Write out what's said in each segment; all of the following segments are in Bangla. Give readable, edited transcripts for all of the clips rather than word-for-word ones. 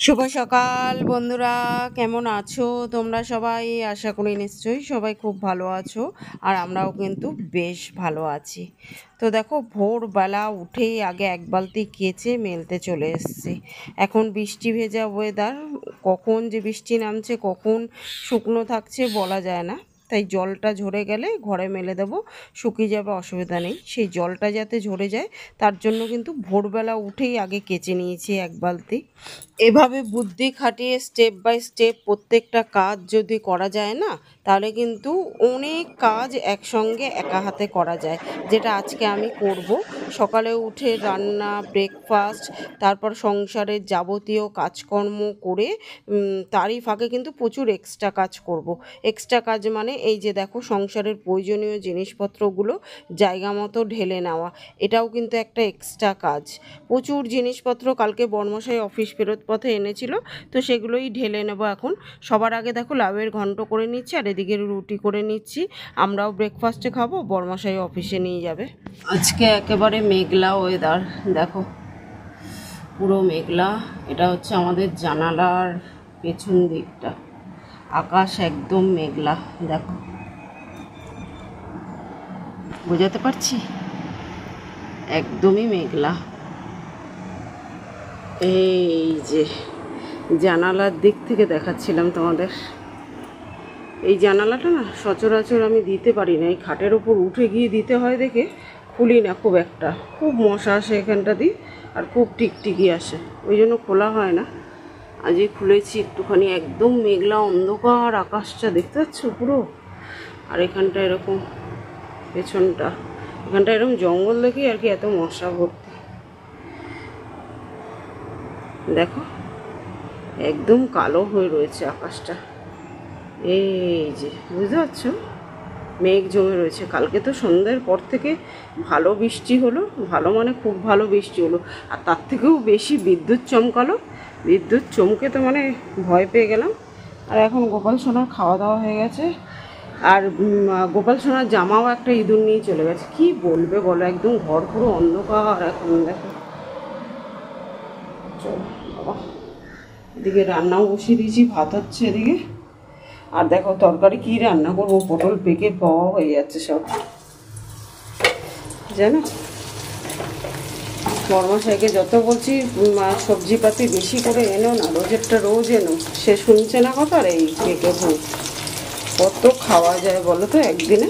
শুভ সকাল বন্ধুরা, কেমন আছো তোমরা সবাই? আশা করি নিশ্চয়ই সবাই খুব ভালো আছো, আর আমরাও কিন্তু বেশ ভালো আছি। তো দেখো, ভোরবেলা উঠেই আগে এক বালতি কেচে মেলতে চলে এসেছি। এখন বৃষ্টি ভেজা ওয়েদার, কখন যে বৃষ্টি নামছে কখন শুকনো থাকছে বলা যায় না। তাই জলটা ঝরে গেলে ঘরে মেলে দেবো, শুকিয়ে যাবে, অসুবিধা নেই। সেই জলটা যাতে ঝরে যায় তার জন্য কিন্তু ভোরবেলা উঠেই আগে কেচে নিয়েছি এক বালতি। এভাবে বুদ্ধি খাটিয়ে স্টেপ বাই স্টেপ প্রত্যেকটা কাজ যদি করা যায় না, তাহলে কিন্তু অনেক কাজ একসঙ্গে একা হাতে করা যায়, যেটা আজকে আমি করব। সকালে উঠে রান্না, ব্রেকফাস্ট, তারপর সংসারের যাবতীয় কাজকর্ম করে তারই ফাঁকে কিন্তু প্রচুর এক্সট্রা কাজ করব। এক্সট্রা কাজ মানে এই যে দেখো, সংসারের প্রয়োজনীয় জিনিসপত্রগুলো জায়গা মতো ঢেলে নেওয়া, এটাও কিন্তু একটা এক্সট্রা কাজ। প্রচুর জিনিসপত্র কালকে বর্মশাই অফিস ফেরত পথে এনেছিল, তো সেগুলোই ঢেলে নেব এখন। সবার আগে দেখো লাউয়ের ঘন্ট করে নিচ্ছি, আর এদিকে রুটি করে নিচ্ছি। আমরাও ব্রেকফাস্টে খাবো, বর্মশাই অফিসে নিয়ে যাবে। আজকে একেবারে মেঘলা ওয়েদার, দেখো পুরো মেঘলা। এটা হচ্ছে আমাদের জানালার পেছন দিকটা, আকাশ একদম মেঘলা, দেখো বোঝাতে পারছি, একদমই মেঘলা। এই যে জানালার দিক থেকে দেখাচ্ছিলাম তোমাদের, এই জানালাটা না সচরাচর আমি দিতে পারি না, এই খাটের ওপর উঠে গিয়ে দিতে হয় দেখে খুলি না খুব একটা। খুব মশা আসে এখানটা দিয়ে, আর খুব টিকটিকি আসে, ওই জন্য খোলা হয় না। আজই খুলেছি একটুখানি। একদম মেঘলা অন্ধকার আকাশটা দেখতে পাচ্ছ পুরো। আর এখানটা এরকম পেছনটা, এখানটা এরকম জঙ্গল দেখি আর কি, এত মশা ভর্তি। দেখো একদম কালো হয়ে রয়েছে আকাশটা, এই যে বুঝতে পারছো, মেঘ জমে রয়েছে। কালকে তো সন্ধ্যের পর থেকে ভালো বৃষ্টি হলো, ভালো মানে খুব ভালো বৃষ্টি হলো, আর তার থেকেও বেশি বিদ্যুৎ চমকালো। বিদ্যুৎ চমকে তো মানে ভয় পেয়ে গেলাম। আর এখন গোপাল সোনার খাওয়া দাওয়া হয়ে গেছে, আর গোপাল সোনার জামাও একটা ইঁদুর নিয়ে চলে গেছে। কি বলবে বলো, একদম ঘর পুরো অন্ধকার এখন, দেখো। চলো বাবা, এদিকে রান্নাও বসিয়ে দিয়েছি, ভাত হচ্ছে এদিকে। আর দেখো তরকারি কি রান্না করবো, পটল পেকে পাওয়া হয়ে যাচ্ছে সব, জানো। বর্মশাইকে যত বলছি সবজিপাতি বেশি করে এনো না, রোজেরটা রোজ এনো, সে শুনছে না কথা। আর এই পেকে ভূত কত খাওয়া যায় বলো তো একদিনে।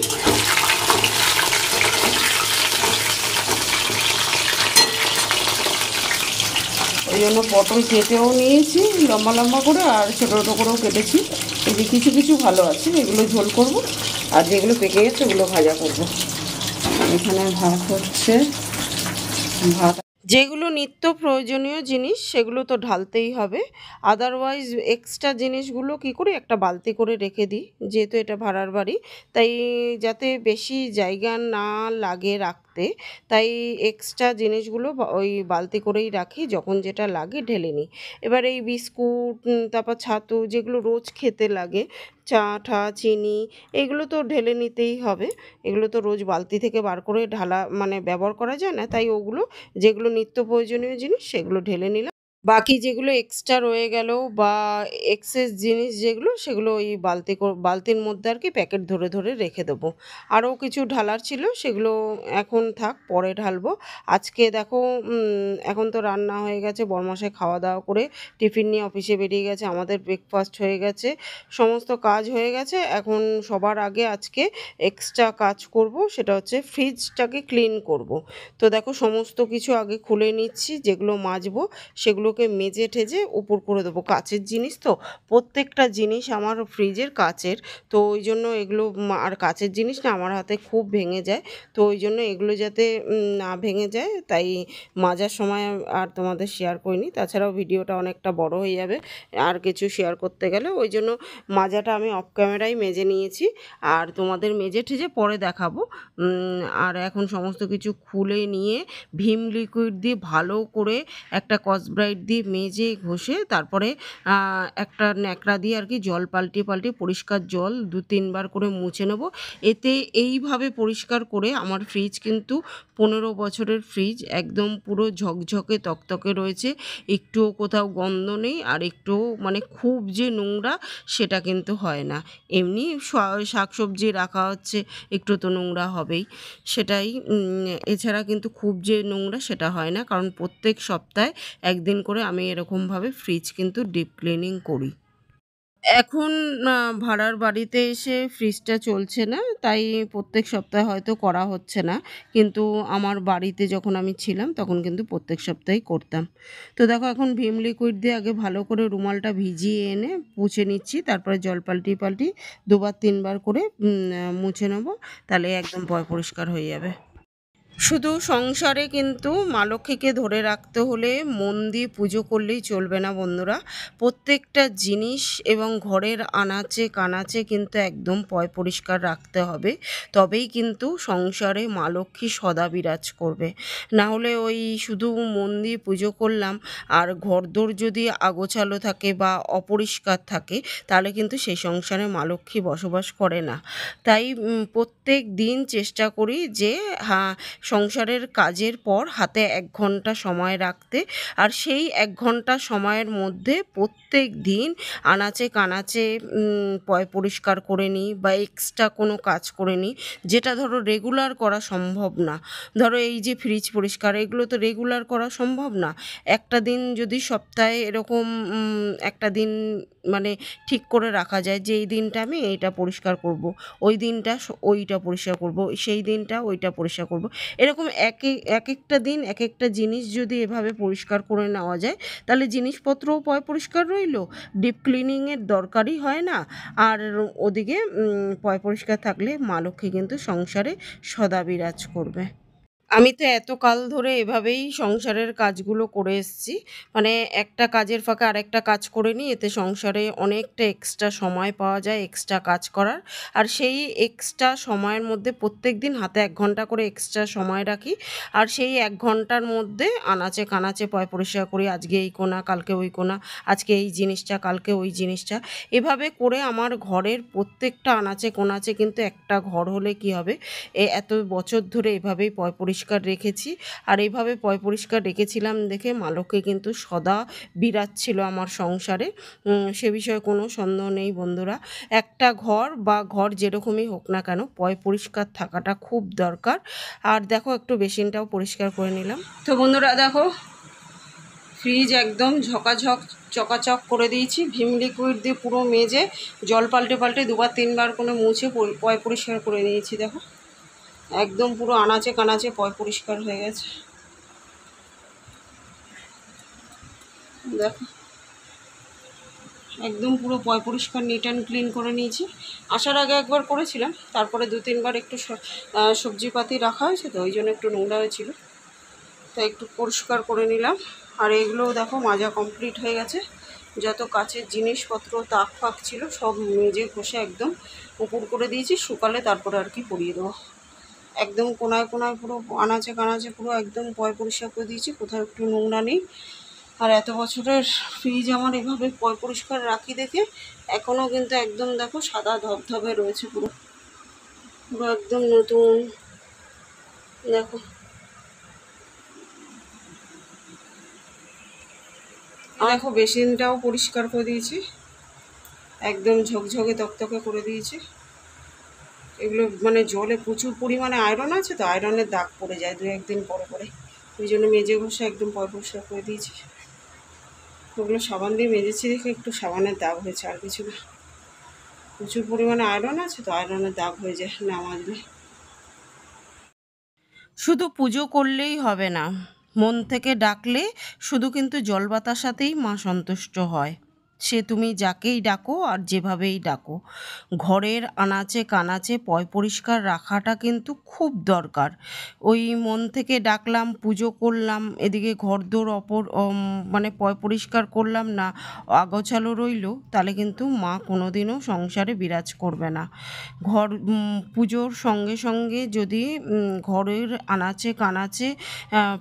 ওই জন্য পটল কেটেও নিয়েছি লম্বা লম্বা করে, আর ছোটো ছোটো করেও কেটেছি। এই যে কিছু কিছু ভালো আছে, এগুলো ঝোল করব, আর যেগুলো পেকে গেছে ওগুলো ভাজা করব। এখানে ভাত হচ্ছে, ভাত যেগুলো নিত্য প্রয়োজনীয় জিনিস সেগুলো তো ঢালতেই হবে। আদারওয়াইজ এক্সট্রা জিনিসগুলো কি করি, একটা বালতি করে রেখে দিই, যেহেতু এটা ভাড়ার বাড়ি, তাই যাতে বেশি জায়গা না লাগে রাখতে, তাই এক্সট্রা জিনিসগুলো ওই বালতি করেই রাখি, যখন যেটা লাগে ঢেলে নিই। এবার এই বিস্কুট, তারপর ছাতু, যেগুলো রোজ খেতে লাগে, চা ঠা চিনি, এগুলো তো ঢেলে নিতেই হবে। এগুলো তো রোজ বালতি থেকে বার করে ঢালা মানে ব্যবহার করা যায় না, তাই ওগুলো যেগুলো নিত্য প্রয়োজনীয় জিনিস সেগুলো ঢেলে নিলাম। বাকি যেগুলো এক্সট্রা রয়ে গেল বা এক্সেস জিনিস যেগুলো, সেগুলো ওই বালতির মধ্যে আর কি প্যাকেট ধরে ধরে রেখে দেবো। আরও কিছু ঢালার ছিল, সেগুলো এখন থাক, পরে ঢালবো। আজকে দেখো এখন তো রান্না হয়ে গেছে, বরমাসে খাওয়া দাওয়া করে টিফিন নিয়ে অফিসে বেরিয়ে গেছে, আমাদের ব্রেকফাস্ট হয়ে গেছে, সমস্ত কাজ হয়ে গেছে। এখন সবার আগে আজকে এক্সট্রা কাজ করব, সেটা হচ্ছে ফ্রিজটাকে ক্লিন করব। তো দেখো সমস্ত কিছু আগে খুলে নিচ্ছি, যেগুলো মাজবো সেগুলোকে মেজে ঠেজে উপর করে দেবো। কাচের জিনিস তো, প্রত্যেকটা জিনিস আমার ফ্রিজের কাচের, তো ওই জন্য এগুলো, আর কাচের জিনিস না আমার হাতে খুব ভেঙে যায়, তো ওই জন্য এগুলো যাতে না ভেঙে যায়, তাই মাজার সময় আর তোমাদের শেয়ার করিনি। তাছাড়াও ভিডিওটা অনেকটা বড় হয়ে যাবে আর কিছু শেয়ার করতে গেলে, ওই জন্য মাজাটা আমি অফ ক্যামেরায় মেজে নিয়েছি, আর তোমাদের মেজে ঠেজে পরে দেখাবো। আর এখন সমস্ত কিছু খুলে নিয়ে ভিম লিকুইড দিয়ে ভালো করে একটা স্কচ ব্রাইট দিয়ে মেজে ঘষে তারপরে একটা ন্যাকড়া দিয়ে আর কি জল পাল্টে পরিষ্কার জল 2-3 বার করে মুছে নেব। এতে এইভাবে পরিষ্কার করে আমার ফ্রিজ কিন্তু 15 বছরের ফ্রিজ, একদম পুরো ঝকঝকে তকতকে রয়েছে, একটুও কোথাও গন্ধ নেই, আর একটুও মানে খুব যে নোংরা সেটা কিন্তু হয় না। এমনি শাকসবজি রাখা হচ্ছে, একটু তো নোংরা হবেই, সেটাই। এছাড়া কিন্তু খুব যে নোংরা সেটা হয় না, কারণ প্রত্যেক সপ্তাহে একদিন করে আমি এরকমভাবে ফ্রিজ কিন্তু ডিপ ক্লিনিং করি। এখন ভাড়ার বাড়িতে এসে ফ্রিজটা চলছে না, তাই প্রত্যেক সপ্তাহে হয়তো করা হচ্ছে না, কিন্তু আমার বাড়িতে যখন আমি ছিলাম তখন কিন্তু প্রত্যেক সপ্তাহেই করতাম। তো দেখো এখন ভিম লিকুইড দিয়ে আগে ভালো করে রুমালটা ভিজিয়ে এনে মুছে নিচ্ছি, তারপরে জল পাল্টি 2-3 বার করে মুছে নেবো, তাহলে একদম পরিষ্কার হয়ে যাবে। শুধু সংসারে কিন্তু মা লক্ষ্মীকে ধরে রাখতে হলে মন দিয়ে পুজো করলেই চলবে না বন্ধুরা। প্রত্যেকটা জিনিস এবং ঘরের আনাচে কানাচে কিন্তু একদম পরিষ্কার রাখতে হবে, তবেই কিন্তু সংসারে মা লক্ষ্মী সদা বিরাজ করবে। না হলে ওই শুধু মন দিয়ে পুজো করলাম আর ঘরদোর যদি আগোছালো থাকে বা অপরিষ্কার থাকে, তাহলে কিন্তু সেই সংসারে মা লক্ষ্মী বসবাস করে না। তাই প্রত্যেক দিন চেষ্টা করি যে সংসারের কাজের পর হাতে 1 ঘন্টা সময় রাখতে, আর সেই 1 ঘন্টা সময়ের মধ্যে প্রত্যেক দিন আনাচে কানাচে পরিষ্কার করে নিই বা এক্সট্রা কোনো কাজ করে নিই, যেটা ধরো রেগুলার করা সম্ভব না। ধরো এই যে ফ্রিজ পরিষ্কার, এগুলো তো রেগুলার করা সম্ভব না। একটা দিন যদি সপ্তাহে এরকম একটা দিন মানে ঠিক করে রাখা যায় যে এই দিনটা আমি এইটা পরিষ্কার করব, ওই দিনটা ওইটা পরিষ্কার করব, সেই দিনটা ওইটা পরিষ্কার করব, এরকম এক একটা দিন এক একটা জিনিস যদি এভাবে পরিষ্কার করে নেওয়া যায়, তাহলে জিনিসপত্রও পরিষ্কার রইল, ডিপ ক্লিনিংয়ের দরকারই হয় না, আর ওদিকে পরিষ্কার থাকলে মা লক্ষ্মী কিন্তু সংসারে সদা বিরাজ করবে। আমি তো এতকাল ধরে এভাবেই সংসারের কাজগুলো করে এসেছি, মানে একটা কাজের ফাঁকে আরেকটা কাজ করে নিই, এতে সংসারে অনেকটা এক্সট্রা সময় পাওয়া যায় এক্সট্রা কাজ করার। আর সেই এক্সট্রা সময়ের মধ্যে প্রত্যেক দিন হাতে 1 ঘন্টা করে এক্সট্রা সময় রাখি, আর সেই 1 ঘন্টার মধ্যে আনাচে কানাচে পরিষ্কার করি, আজকে এই কোণা কালকে ওই কোণা, আজকে এই জিনিসটা কালকে ওই জিনিসটা, এভাবে করে আমার ঘরের প্রত্যেকটা আনাচে কোনাচে কিন্তু একটা ঘর হলে কি হবে, এত বছর ধরে এভাবেই পরিষ্কার রেখেছি, আর এইভাবে পরিষ্কার রেখেছিলাম দেখে মা লক্ষ্মী কিন্তু সদা বিরাজ ছিল আমার সংসারে, সে বিষয়ে কোনো সন্দেহ নেই বন্ধুরা। একটা ঘর বা ঘর যেরকমই হোক না কেন পরিষ্কার থাকাটা খুব দরকার। আর দেখো একটু বেসিনটাও পরিষ্কার করে নিলাম। তো বন্ধুরা দেখো ফ্রিজ একদম চকাচক করে দিয়েছি, ভিম লিকুইড দিয়ে পুরো মেজে জল পাল্টে 2-3 বার করে মুছে পরিষ্কার করে নিয়েছি। দেখো একদম পুরো আনাচে কানাচে পরিষ্কার হয়ে গেছে। দেখো একদম পুরো পরিষ্কার নিট অ্যান্ড ক্লিন করে নিয়েছি। আসার আগে একবার করেছিলাম, তারপরে 2-3 বার একটু সবজিপাতি রাখা হয়েছে তো ওই জন্য একটু নোংরা হয়েছিল, তাই একটু পরিষ্কার করে নিলাম। আর এগুলোও দেখো মাজা কমপ্লিট হয়ে গেছে, যত কাচের জিনিসপত্র তাক ফাক ছিল সব মেজে ঘষে একদম উপর করে দিয়েছি, শুকালে তারপরে আর কি পরিয়ে দেবো। একদম কোনায় পুরো আনাচে কানাচে পুরো একদম পরিষ্কার করে দিয়েছি, কোথাও একটু নোংরা নেই। আর এত বছরের ফ্রিজ আমার এভাবে পরিষ্কার রাখি দেখে এখনও কিন্তু একদম দেখো সাদা ধবধবে রয়েছে, পুরো পুরো একদম নতুন। দেখো দেখো বেসিনটাও পরিষ্কার করে দিয়েছি, একদম ঝকঝকে তকতকে করে দিয়েছি। এগুলো মানে জলে প্রচুর পরিমাণে আয়রন আছে তো, আয়রনের দাগ পড়ে যায় 2-1 দিন পরে, ওই জন্য মেজে ঘষে একদম পরিষ্কার করে দিয়েছি। ওগুলো সাবান দিয়ে মেজেছি দেখে একটু সাবানের দাগ হয়েছে, আর কিছু না। প্রচুর পরিমাণে আয়রন আছে তো, আয়রনের দাগ হয়ে যায় না মাজলে। শুধু পুজো করলেই হবে না, মন থেকে ডাকলে শুধু কিন্তু জল বাতাসাতেই মা সন্তুষ্ট হয়। সে তুমি যাকেই ডাকো আর যেভাবেই ডাকো, ঘরের আনাচে কানাচে পয় পরিষ্কার রাখাটা কিন্তু খুব দরকার। ওই মন থেকে ডাকলাম, পুজো করলাম, এদিকে ঘরদোর মানে পয় পরিষ্কার করলাম না, আগোছালো রইলো, তাহলে কিন্তু মা কোনোদিনও সংসারে বিরাজ করবে না। পুজোর সঙ্গে সঙ্গে যদি ঘরের আনাচে কানাচে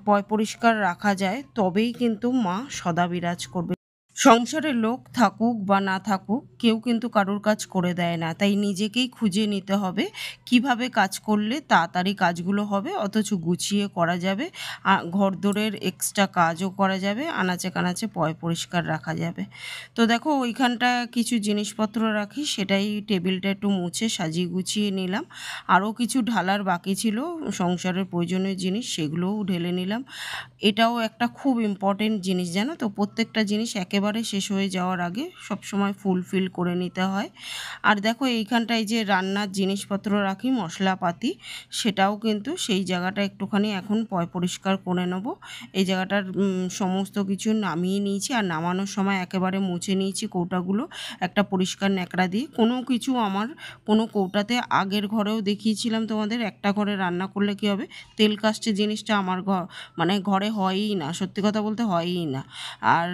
পয় পরিষ্কার রাখা যায়, তবেই কিন্তু মা সদা বিরাজ করবে। সংসারে লোক থাকুক বা না থাকুক, কেউ কিন্তু কারোর কাজ করে দেয় না, তাই নিজেকেই খুঁজে নিতে হবে কিভাবে কাজ করলে তাড়াতাড়ি কাজগুলো হবে, অথচ গুছিয়ে করা যাবে, ঘরদোরের এক্সট্রা কাজও করা যাবে, আনাচে কানাচে পয় পরিষ্কার রাখা যাবে। তো দেখো ওইখানটা কিছু জিনিসপত্র রাখি, সেটাই টেবিলটা একটু মুছে সাজিয়ে গুছিয়ে নিলাম। আরও কিছু ঢালার বাকি ছিল সংসারের প্রয়োজনীয় জিনিস, সেগুলোও ঢেলে নিলাম। এটাও একটা খুব ইম্পর্টেন্ট জিনিস, জানো তো, প্রত্যেকটা জিনিস একেবারে শেষ হয়ে যাওয়ার আগে সবসময় ফুলফিল করে নিতে হয়। আর দেখো এইখানটায় যে রান্নার জিনিসপত্র রাখি, মশলাপাতি, সেটাও কিন্তু সেই জায়গাটা একটুখানি এখন পরিষ্কার করে নেব। এই জায়গাটার সমস্ত কিছু নামিয়ে নিয়েছি, আর নামানোর সময় একেবারে মুছে নিয়েছি কৌটাগুলো একটা পরিষ্কার ন্যাকড়া দিয়ে। কোনো কিছু আমার কোনো কৌটাতে, আগের ঘরেও দেখিয়েছিলাম তোমাদের, একটা ঘরে রান্না করলে কী হবে, তেল কাস্টে জিনিসটা আমার মানে ঘরে হয়ই না, সত্যি কথা বলতে হয়ই না। আর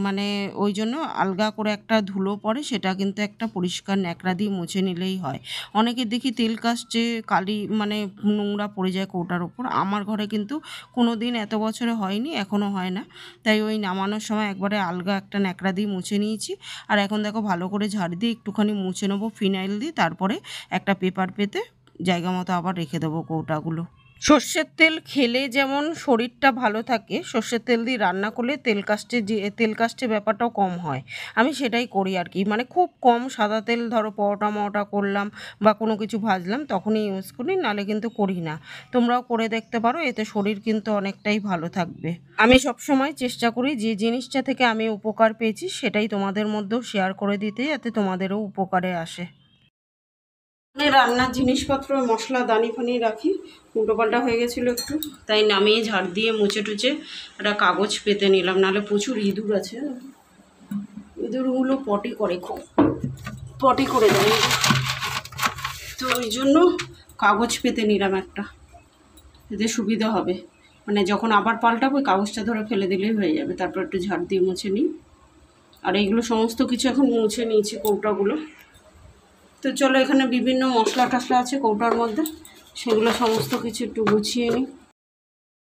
মানে ওই জন্য আলগা করে একটা ধুলো পড়ে, সেটা কিন্তু একটা পরিষ্কার ন্যাকড়া দিয়ে মুছে নিলেই হয়। অনেকে দেখি তেল কাস্টে কালি মানে নোংরা পড়ে যায় কৌটার ওপর, আমার ঘরে কিন্তু কোনো দিন এত বছরে হয়নি, এখনও হয় না। তাই ওই নামানোর সময় একবারে আলগা একটা ন্যাকড়া দিয়ে মুছে নিয়েছি। আর এখন দেখো ভালো করে ঝাড় দিয়ে একটুখানি মুছে নেবো ফিনাইল দিয়ে, তারপরে একটা পেপার পেতে জায়গা মতো আবার রেখে দেবো কৌটাগুলো। সর্ষের তেল খেলে যেমন শরীরটা ভালো থাকে, সর্ষের তেল দিয়ে রান্না করলে তেল কাস্টে ব্যাপারটাও কম হয়। আমি সেটাই করি আর কি, মানে খুব কম সাদা তেল, ধরো পরোটা মরোটা করলাম বা কোনো কিছু ভাজলাম তখনই ইউজ করি, নাহলে কিন্তু করি না। তোমরাও করে দেখতে পারো, এতে শরীর কিন্তু অনেকটাই ভালো থাকবে। আমি সবসময় চেষ্টা করি যে জিনিসটা থেকে আমি উপকার পেয়েছি সেটাই তোমাদের মধ্যেও শেয়ার করে দিতে, যাতে তোমাদেরও উপকারে আসে। রান্নার জিনিসপত্র মশলা দানি ফানি রাখি, উল্টোপাল্টা হয়ে গেছিলো একটু, তাই নামিয়ে ঝাড় দিয়ে মুছে টুচে একটা কাগজ পেতে নিলাম, নাহলে প্রচুর ইঁদুর আছে, ইঁদুরগুলো পটি করে, খুব পটি করে দেয়, তো ওই জন্য কাগজ পেতে নিলাম একটা, এতে সুবিধা হবে, মানে যখন আবার পাল্টাবো ওই কাগজটা ধরে ফেলে দিলেই হয়ে যাবে। তারপর একটু ঝাড় দিয়ে মুছে নিই। আর এইগুলো সমস্ত কিছু এখন মুছে নিয়েছি কৌটাগুলো। তো চলো, এখানে বিভিন্ন মশলা টশলা আছে কৌটার মধ্যে, সেগুলো সমস্ত কিছু একটু গুছিয়ে নিই।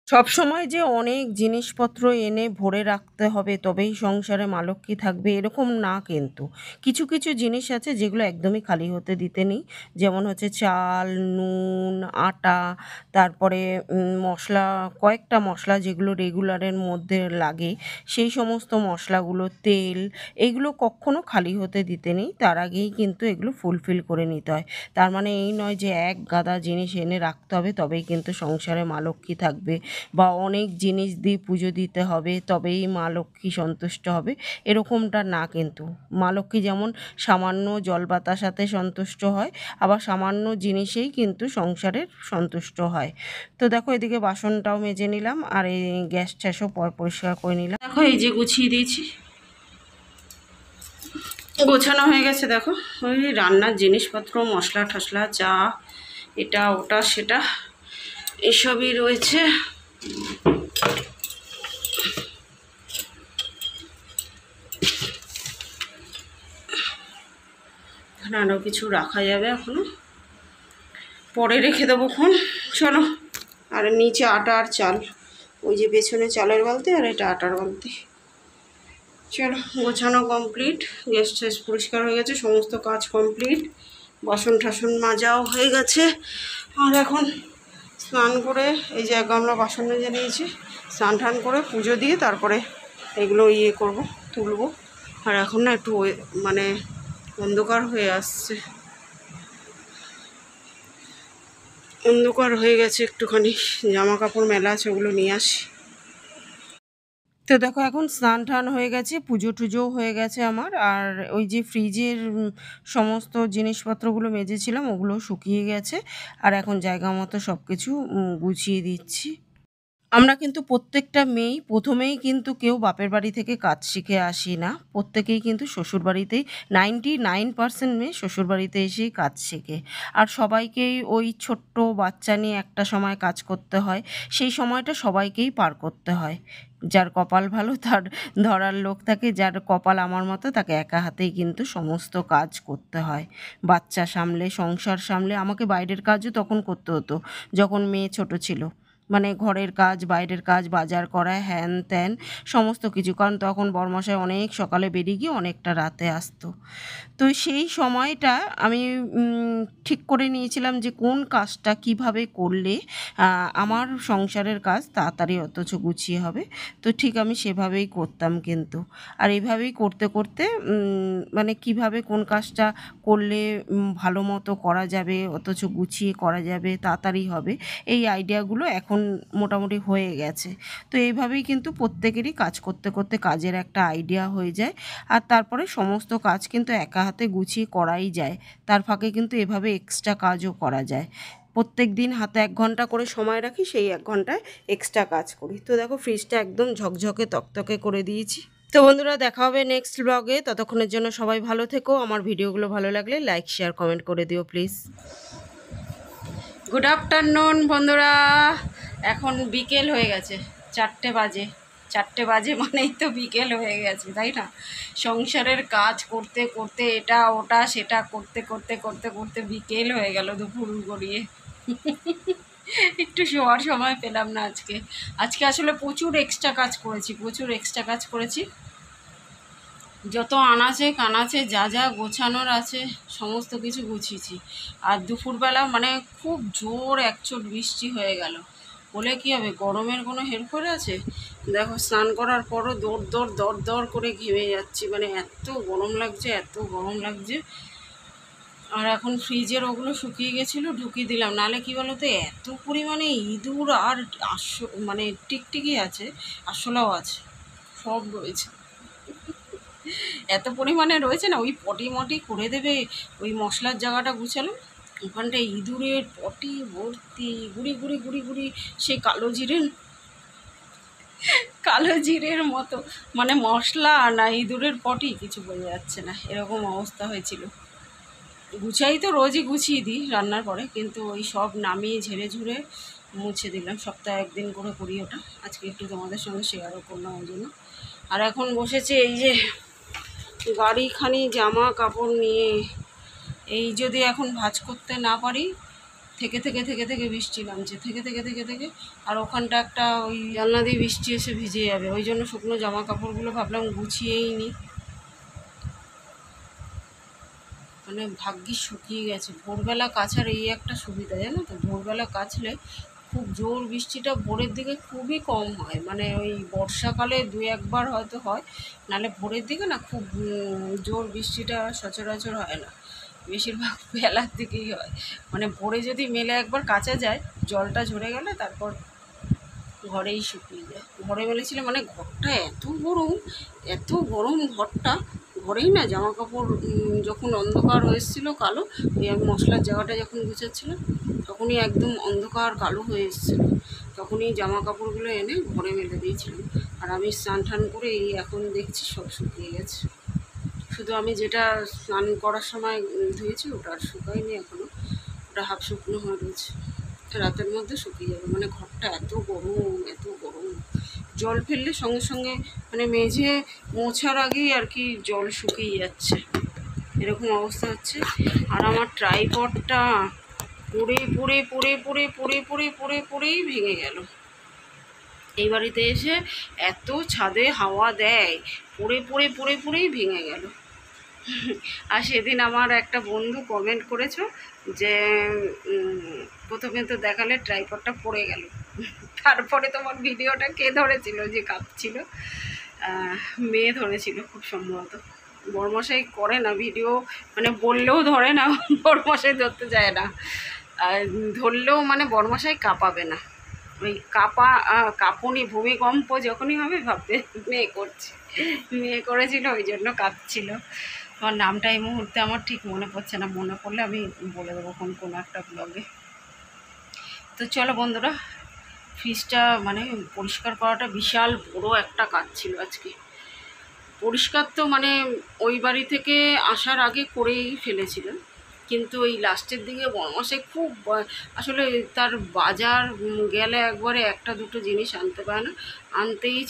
সব সময় যে অনেক জিনিসপত্র এনে ভরে রাখতে হবে তবেই সংসারে মা লক্ষ্মী থাকবে এরকম না, কিন্তু কিছু কিছু জিনিস আছে যেগুলো একদমই খালি হতে দিতে নেই, যেমন হচ্ছে চাল, নুন, আটা, তারপরে মশলা, কয়েকটা মশলা যেগুলো রেগুলারের মধ্যে লাগে, সেই সমস্ত মশলাগুলো, তেল, এইগুলো কখনো খালি হতে দিতে নেই, তার আগেই কিন্তু এগুলো ফুলফিল করে নিতে হয়। তার মানে এই নয় যে এক গাদা জিনিস এনে রাখতে হবে তবেই কিন্তু সংসারে মা লক্ষ্মী থাকবে, বা অনেক জিনিস দিয়ে পুজো দিতে হবে তবেই মা লক্ষ্মী সন্তুষ্ট হবে, এরকমটা না। কিন্তু মা লক্ষ্মী যেমন সামান্য জল বাতাসাতে সন্তুষ্ট হয়, আবার সামান্য জিনিসেই কিন্তু সংসারের সন্তুষ্ট হয়। তো দেখো এদিকে বাসনটাও মেজে নিলাম, আর এই গ্যাস ট্যাসও পরিষ্কার করে নিলাম। দেখো এই যে গুছিয়ে দিয়েছি, গোছানো হয়ে গেছে। দেখো ওই রান্নার জিনিসপত্র, মশলা টশলা, চা, এটা ওটা সেটা এসবই রয়েছে। এখানে আরও কিছু রাখা যাবে, এখনো পরে রেখে দেবো খন। চলো, আর নিচে আটা আর চাল, ওই যে পেছনে চালের বালতি আর এটা আটার বালতি। চলো, গোছানো কমপ্লিট, গ্যাস ট্যাস পরিষ্কার হয়ে গেছে, সমস্ত কাজ কমপ্লিট, বাসন টাসন মাজাও হয়ে গেছে। আর এখন স্নান করে, এই যে এক গামলা বাসন মেজে নিয়েছি, স্নান টান করে পুজো দিয়ে তারপরে এগুলো করবো, তুলবো। আর এখন না একটু মানে অন্ধকার হয়ে আসছে, অন্ধকার হয়ে গেছে একটুখানি, জামা কাপড় মেলা আছে ওগুলো নিয়ে আসি। তো দেখো এখন স্নান টান হয়ে গেছে, পুজো টুজোও হয়ে গেছে আমার, আর ওই যে ফ্রিজের সমস্ত জিনিসপত্রগুলো মেজেছিলাম ওগুলো শুকিয়ে গেছে, আর এখন জায়গা মতো সব কিছু গুছিয়ে দিচ্ছি। আমরা কিন্তু প্রত্যেকটা মেয়েই প্রথমেই কিন্তু কেউ বাপের বাড়ি থেকে কাজ শিখে আসি না, প্রত্যেকেই কিন্তু শ্বশুরবাড়িতেই 99% মেয়ে শ্বশুরবাড়িতে এসেই কাজ শেখে। আর সবাইকেই ওই ছোট্ট বাচ্চা নিয়ে একটা সময় কাজ করতে হয়, সেই সময়টা সবাইকেই পার করতে হয়। যার কপাল ভালো তার ধরার লোক থাকে, যার কপাল আমার মতো তাকে একা হাতেই কিন্তু সমস্ত কাজ করতে হয়। বাচ্চা সামলে, সংসার সামলে, আমাকে বাইরের কাজও তখন করতে হতো যখন মেয়ে ছোট ছিল। মানে ঘরের কাজ, বাইরের কাজ, বাজার করা, হ্যান ত্যান সমস্ত কিছু, কারণ তখন বরমশাই অনেক সকালে বেরিয়ে গিয়ে অনেকটা রাতে আসতো। তো সেই সময়টা আমি ঠিক করে নিয়েছিলাম যে কোন কাজটা কিভাবে করলে আমার সংসারের কাজ তাড়াতাড়ি অথচ গুছিয়ে হবে। তো ঠিক আমি সেভাবেই করতাম কিন্তু। আর এভাবেই করতে করতে মানে কিভাবে কোন কাজটা করলে ভালো মতো করা যাবে, অথচ গুছিয়ে করা যাবে, তাড়াতাড়ি হবে, এই আইডিয়াগুলো এখন মোটামুটি হয়ে গেছে। তো এইভাবেই কিন্তু প্রত্যেকেরই কাজ করতে করতে কাজের একটা আইডিয়া হয়ে যায়। আর তারপরে সমস্ত কাজ কিন্তু একা হাতে গুছিয়ে করাই যায়। তার ফাঁকে কিন্তু এভাবে এক্সট্রা কাজও করা যায়। প্রত্যেক দিন হাতে 1 ঘন্টা করে সময় রাখি, সেই 1 ঘন্টায় এক্সট্রা কাজ করি। তো দেখো ফ্রিজটা একদম ঝকঝকে তকতকে করে দিয়েছি। তো বন্ধুরা, দেখা হবে নেক্সট ব্লগে। ততক্ষণের জন্য সবাই ভালো থেকো। আমার ভিডিওগুলো ভালো লাগলে লাইক, শেয়ার, কমেন্ট করে দিও প্লিজ। গুড আফটারনুন বন্ধুরা, এখন বিকেল হয়ে গেছে, 4টে বাজে। 4টে বাজে মানেই তো বিকেল হয়ে গেছে, তাই না? সংসারের কাজ করতে করতে, এটা ওটা সেটা করতে করতে করতে করতে বিকেল হয়ে গেল, দুপুর গড়িয়ে। একটু শোয়ার সময় পেলাম না আজকে। আজকে আসলে প্রচুর এক্সট্রা কাজ করেছি। যত আনাচে কানাচে যা যা গোছানোর আছে সমস্ত কিছু গুছিয়েছি। আর দুপুরবেলা মানে খুব জোর একচোট বৃষ্টি হয়ে গেল, বলে কী হবে, গরমের কোনো হেরফের আছে? দেখো স্নান করার পরও দৌড় দৌড় দর দর করে ঘেমে যাচ্ছি, মানে এত গরম লাগছে। আর এখন ফ্রিজের ওগুলো শুকিয়ে গেছিলো, ঢুকিয়ে দিলাম। নাহলে কী বলো তো, এত পরিমাণে ইঁদুর আর মানে টিকটিকি আছে, আরশোলাও আছে, সব রয়েছে। এত পরিমাণে রয়েছে না, ওই পটি মটি করে দেবে। ওই মশলার জায়গাটা গুছালাম, ওখানটায় ইঁদুরের পটি ভর্তি, গুড়ি গুড়ি গুড়ি গুড়ি, সেই কালো জিরের মতো। মানে মশলা না ইঁদুরের পটি কিছু বোঝা যাচ্ছে না, এরকম অবস্থা হয়েছিল। গুছাই তো রোজই গুছিয়ে দিই রান্নার পরে, কিন্তু ওই সব নামিয়ে ঝেড়ে ঝুড়ে মুছে দিলাম। সপ্তাহে 1 দিন করে করি ওটা, আজকে একটু তোমাদের সঙ্গে শেয়ারও করলাম ওই জন্য। আর এখন বসেছে এই যে গাড়িখানি জামা কাপড় নিয়ে। এই যদি এখন ভাঁজ করতে না পারি, থেকে বৃষ্টি নামছে, থেকে। আর ওখানটা একটা ওই জানলা দিয়ে বৃষ্টি এসে ভিজে যাবে, ওই জন্য শুকনো জামা কাপড়গুলো ভাবলাম গুছিয়েই নিই। মানে ভাগ্যিস শুকিয়ে গেছে। ভোরবেলা কাচার এই একটা সুবিধা, জানো তো, ভোরবেলা কাচলে খুব জোর বৃষ্টিটা ভোরের দিকে খুবই কম হয়। মানে ওই বর্ষাকালে 2-1 বার হয়তো হয়, নাহলে ভোরের দিকে না খুব জোর বৃষ্টিটা সচরাচর হয় না, বেশিরভাগ বেলার দিকেই হয়। মানে ভোরে যদি মেলে একবার কাচা যায়, জলটা ঝরে গেলে তারপর ঘরেই শুকিয়ে যায়। ঘরে মেলেছিল মানে ঘরটা এত গরম ঘরটা, ঘরেই না জামা কাপড় যখন অন্ধকার হয়েছিল কালো, ওই আমি মশলার জায়গাটা যখন গুছাচ্ছিলাম তখনই একদম অন্ধকার কালো হয়ে এসেছিলো, তখনই জামা কাপড়গুলো এনে ঘরে মেলে দিয়েছিলাম। আর আমি স্নান টান করে এই এখন দেখছি সব শুকিয়ে গেছে। শুধু আমি যেটা স্নান করার সময় ধুয়েছি ওটা আর শুকায়নি এখনও, ওটা হাফ শুকনো হয়ে রয়েছে, রাতের মধ্যে শুকিয়ে যাবে। মানে ঘরটা এত গরম, জল ফেললে সঙ্গে সঙ্গে মানে মেঝে মোছার আগেই আর কি জল শুকিয়ে যাচ্ছে, এরকম অবস্থা হচ্ছে। আর আমার ট্রাইপডটা পড়েই ভেঙে গেল। এই বাড়িতে এসে এত ছাদে হাওয়া দেয়, পড়েই ভেঙে গেল। আর সেদিন আমার একটা বন্ধু কমেন্ট করেছো যে প্রথমে তো দেখালে ট্রাইপডটা পড়ে গেল, তারপরে তোমার ভিডিওটা কে ধরেছিল যে কাঁপছিল? মেয়ে ধরেছিল খুব সম্ভবত। বড়মশাই করে না ভিডিও, মানে বললেও ধরে না, বড়মশাই ধরতে যায় না। আর ধরলেও মানে বড়মশাই কাঁপাবে না, ওই কাঁপুনি ভূমিকম্প যখনই হবে ভাববে মেয়ে করেছিল, ওই জন্য কাঁপছিল। আমার নামটা এই মুহূর্তে আমার ঠিক মনে পড়ছে না, মনে পড়লে আমি বলে দেবো কোনো একটা ব্লগে। তো চলো বন্ধুরা, ফ্রিজটা মানে পরিষ্কার করাটা বিশাল বড় একটা কাজ ছিল আজকে। পরিষ্কার তো মানে ওই বাড়ি থেকে আসার আগে করেই ফেলেছিলাম, কিন্তু ওই লাস্টের দিকে বড়মশাই খুব আসলে তার বাজার গেলে একবারে একটা দুটো জিনিস আনতে পারে না, আনতেই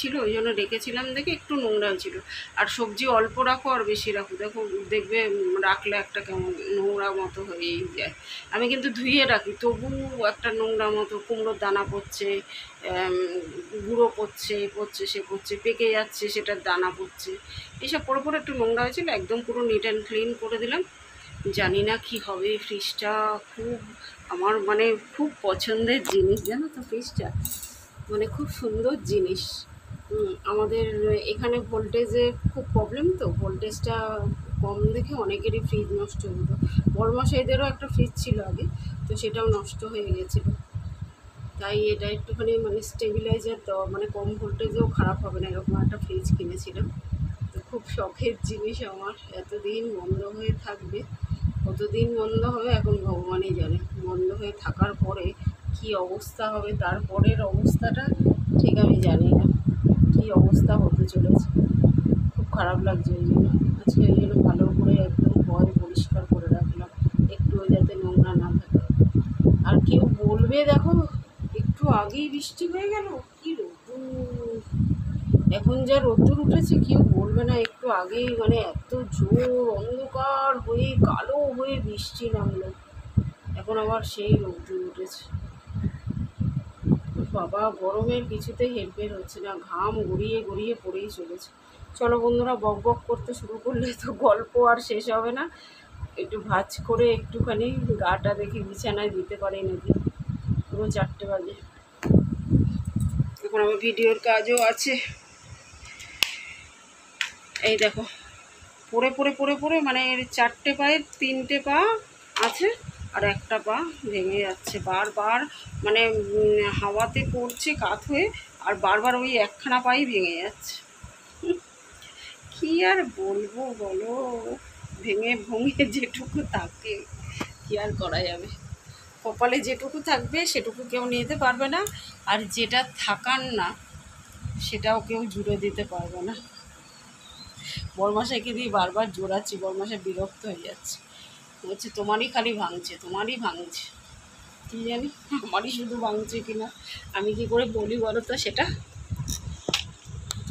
ছিল ওই জন্য রেখেছিলাম দেখে একটু নোংরা ছিল। আর সবজি অল্প রাখো আর বেশি রাখো, দেখো দেখবে রাখলে একটা কেমন নোংরা মতো হয়েই যায়। আমি কিন্তু ধুয়ে রাখি, তবু একটা নোংরা মতো, কুমড়োর দানা পড়ছে, গুঁড়ো সে পড়ছে, পেকে যাচ্ছে, সেটার দানা পড়ছে, এসব পরে একটু নোংরা হয়েছিল। একদম পুরো নিট অ্যান্ড ক্লিন করে দিলাম। জানি না কি হবে। ফ্রিজটা খুব আমার মানে খুব পছন্দের জিনিস, জানো তো। ফ্রিজটা মানে খুব সুন্দর জিনিস। আমাদের এখানে ভোল্টেজে খুব প্রবলেম, তো ভোল্টেজটা কম দেখে অনেকেরই ফ্রিজ নষ্ট হয়ে যেত। বড়মশাইদেরও একটা ফ্রিজ ছিল আগে, তো সেটাও নষ্ট হয়ে গেছিলো। তাই এটা একটুখানি মানে স্টেবিলাইজার দেওয়া, মানে কম ভোল্টেজেও খারাপ হবে না, এরকম একটা ফ্রিজ কিনেছিলাম। তো খুব শখের জিনিস আমার, এতদিন বন্ধ হয়ে থাকবে, কতদিন বন্ধ হবে এখন ভগবানই জানে। বন্ধ হয়ে থাকার পরে কি অবস্থা হবে, তারপরের অবস্থাটা ঠিক আমি জানি না কী অবস্থা হতে চলেছে। খুব খারাপ লাগছে ওই জন্য আজকে, ওই জন্য ভালো করে একদম পরিষ্কার করে রাখলাম, একটুও যাতে নোংরা না থাকে। আর কেউ বলবে দেখো একটু আগেই বৃষ্টি হয়ে গেল, কি রোদ্দুর, এখন যা রোদ্দুর উঠেছে কেউ বলবে না একটু আগেই মানে এত জোর অন্ধকার হয়ে কালো হয়ে বৃষ্টি নামলো, এখন আবার সেই রোদ্দুর উঠেছে। বাবা গরমের কিছুতেই হেরফের হচ্ছে না, ঘাম গড়িয়ে গড়িয়ে পড়েই চলেছে। চলো বন্ধুরা, বক বক করতে শুরু করলে তো গল্প আর শেষ হবে না। একটু ভাজ করে একটুখানি গাটা দেখি বিছানায় দিতে পারি নাকি। পুরো 4টে বাজে, এখন আমার ভিডিওর কাজও আছে। এই দেখো পড়ে মানে 4টে পায়ের 3টে পা আছে, আর একটা পা ভেঙে যাচ্ছে বারবার, মানে হাওয়াতে পড়ছে কাত হয়ে, আর বারবার ওই একখানা পাই ভেঙে যাচ্ছে। কি আর বলবো বলো, ভেঙে যেটুকু থাকে কি আর করা যাবে। কপালে যেটুকু থাকবে সেটুকু কেউ নিতে পারবে না, আর যেটা থাকার না সেটাও কেউ জুড়ে দিতে পারবে না। বড়মশাইকে দিয়ে বারবার জোড়াচ্ছি, বড়মশাই বিরক্ত হয়ে যাচ্ছে, বলছে তোমারই খালি ভাঙছে, কী জানি আমারই শুধু ভাঙছে কিনা, আমি কি করে বলি বলো তো, সেটা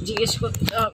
জিজ্ঞেস করতে হবে।